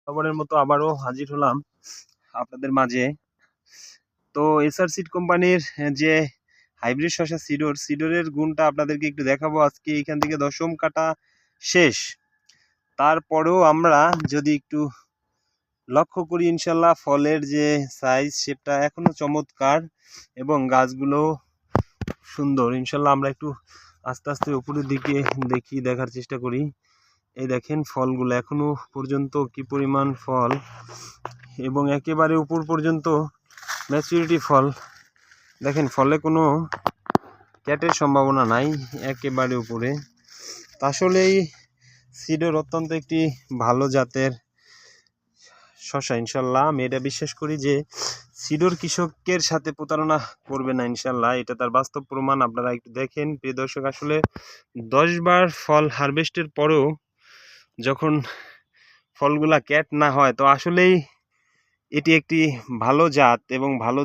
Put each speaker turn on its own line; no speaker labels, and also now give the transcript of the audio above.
খবরের মতো আবারও হাজির হলাম আপনাদের মাঝে। তো এসআর সিড কোম্পানির যে হাইব্রিড শসা সিডরের গুণটা আপনাদেরকে একটু দেখাবো আজকে। এখান থেকে দশম কাটা শেষ, তারপরেও আমরা যদি একটু লক্ষ্য করি ইনশাল্লাহ ফলের যে সাইজ শেপটা এখনো চমৎকার এবং গাছগুলো সুন্দর। ইনশাল্লাহ আমরা একটু আস্তে আস্তে উপরের দিকে দেখার চেষ্টা করি। এই দেখেন ফলগুলো এখনো পর্যন্ত কি পরিমাণ ফল, এবং একেবারে উপর পর্যন্ত ম্যাচুরিটি ফল। দেখেন ফলে কোনো ক্যাটের সম্ভাবনা নাই, একেবারে উপরে। আসলেই সিডর অত্যন্ত একটি ভালো জাতের শসা। ইনশাল্লাহ আমি এটা বিশ্বাস করি যে সিডর কৃষকের সাথে প্রতারণা করবে না ইনশাল্লাহ, এটা তার বাস্তব প্রমাণ। আপনারা একটু দেখেন প্রিয় দর্শক, আসলে 10 বার ফল হারভেস্টের পরেও যখন ফলগুলা ক্যাট না হয়, তো আসলেই এটি একটি ভালো জাত এবং ভালো